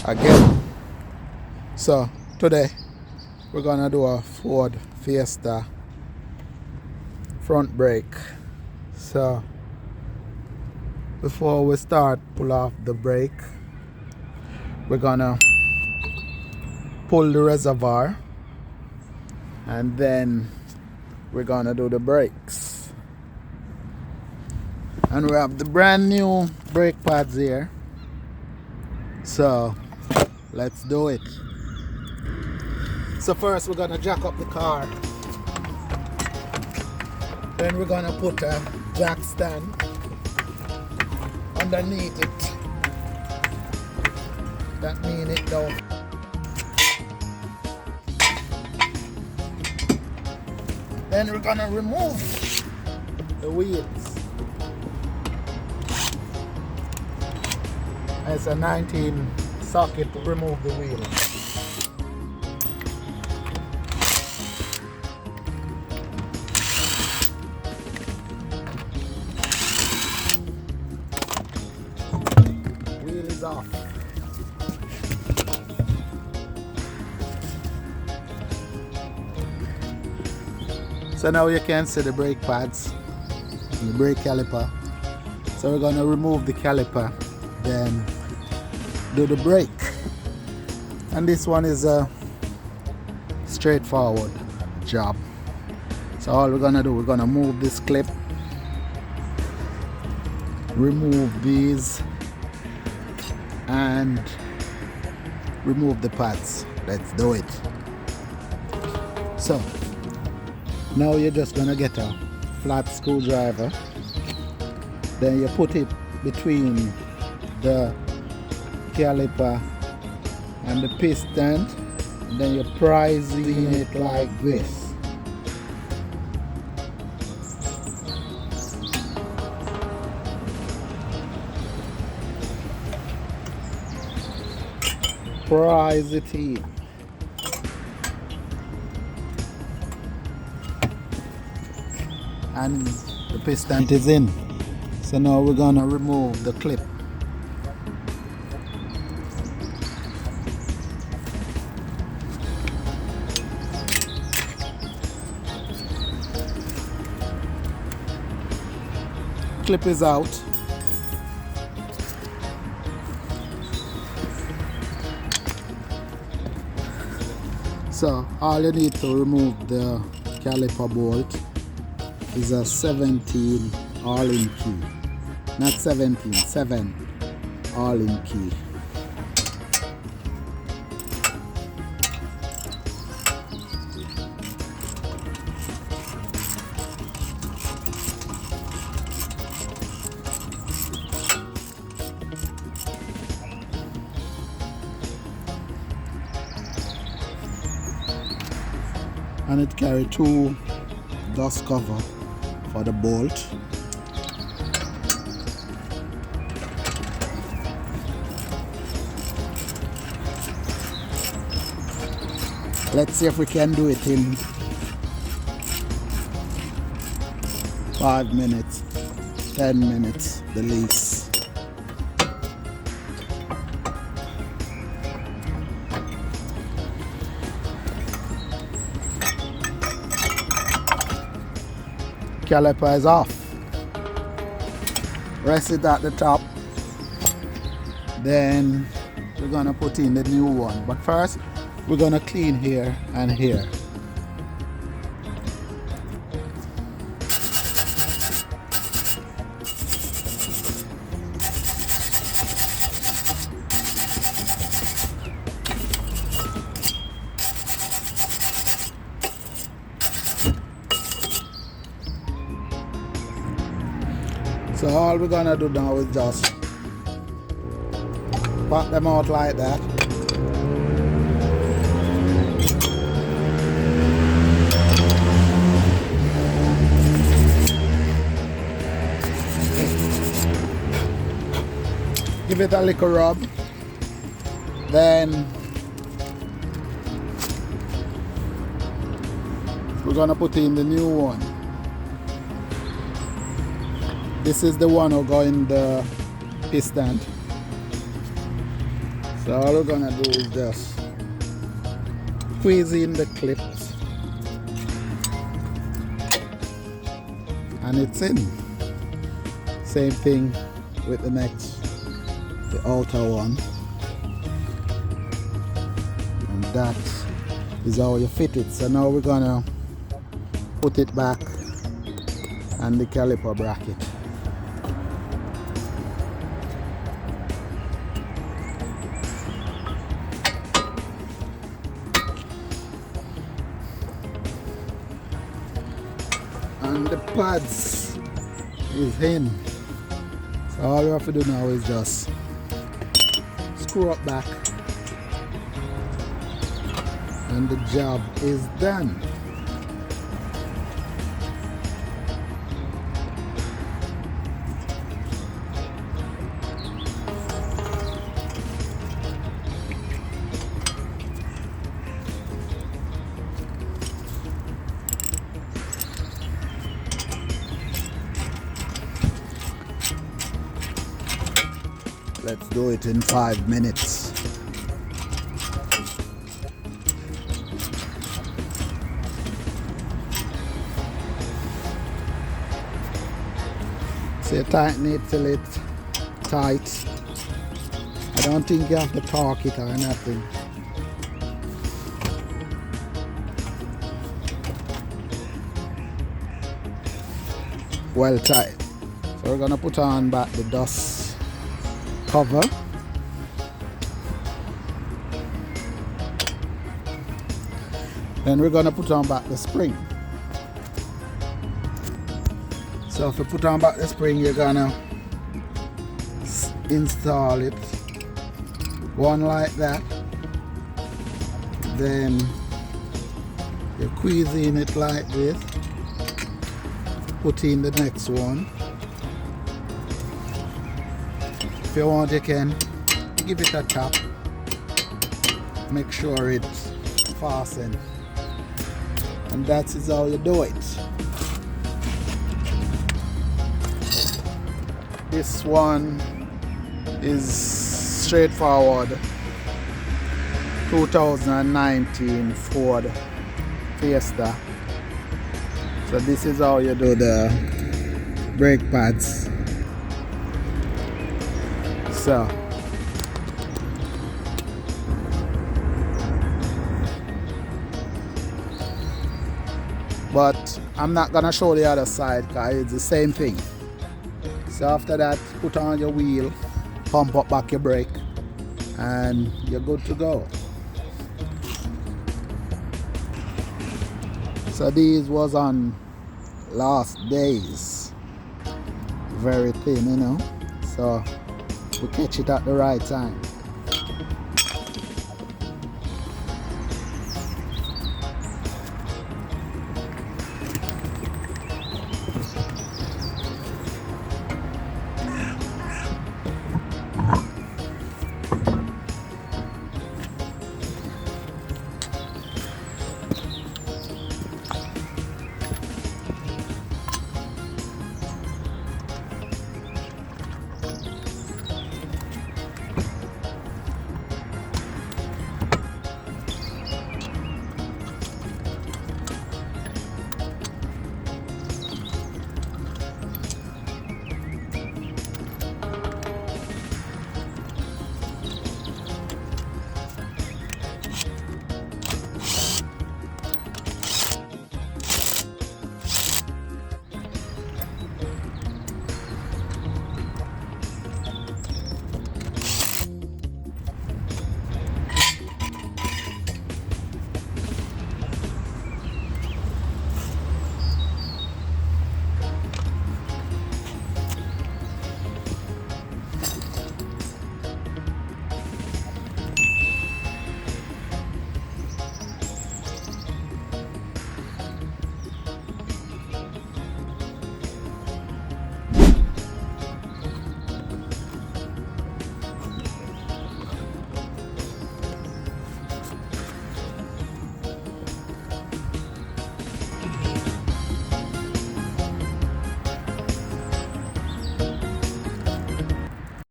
again. So today we're gonna do a Ford Fiesta front brake. So before we start pull off the brake, we're gonna pull the reservoir and then we're gonna do the brakes. And we have the brand new brake pads here, so let's do it. So first we're gonna jack up the car, then we're gonna put a jack stand underneath it. That means it down. Then we're gonna remove the wheels. It's a 19 socket to remove the wheel. Wheel is off. So now you can see the brake pads, the brake caliper. So we're going to remove the caliper, then do the brake. And this one is a straightforward job. So all we're going to do, we're going to move this clip, remove these, and remove the pads. Let's do it. So now you're just gonna get a flat screwdriver, then you put it between the caliper and the piston, and then you're prising it like this. Prise it in. And the piston is in. So now we're gonna remove the clip. Clip is out. So all you need to remove the caliper bolt is a 17 all-in key. Not 17, 7 all-in key. And it carries 2 dust cover for the bolt. Let's see if we can do it in 5 minutes, 10 minutes the least. Caliper is off. Rest it at the top. Then we're gonna put in the new one. But first, we're gonna clean here and here. So all we're gonna do now is just pop them out like that. Give it a little rub. Then we're gonna put in the new one. This is the one who go in the piston. So all we're gonna do is just squeeze in the clips and it's in. Same thing with the outer one. And that is how you fit it. So now we're gonna put it back and the caliper bracket. And the pads is in. So all you have to do now is just screw up back and the job is done. Let's do it in 5 minutes. So you tighten it till it's tight. I don't think you have to torque it or nothing. Well tight. So we're gonna put on back the dust cover. Then we're gonna put on back the spring. So if you put on back the spring, you're gonna install it one like that. Then you squeeze in it like this. Put in the next one. If you want, you can give it a tap. Make sure it's fastened. And that is how you do it. This one is straightforward 2019 Ford Fiesta. So this is how you do the brake pads. So but I'm not gonna show the other side because it's the same thing. So after that, put on your wheel, pump up back your brake, and you're good to go. So these was on last days, very thin, you know, so we catch it at the right time.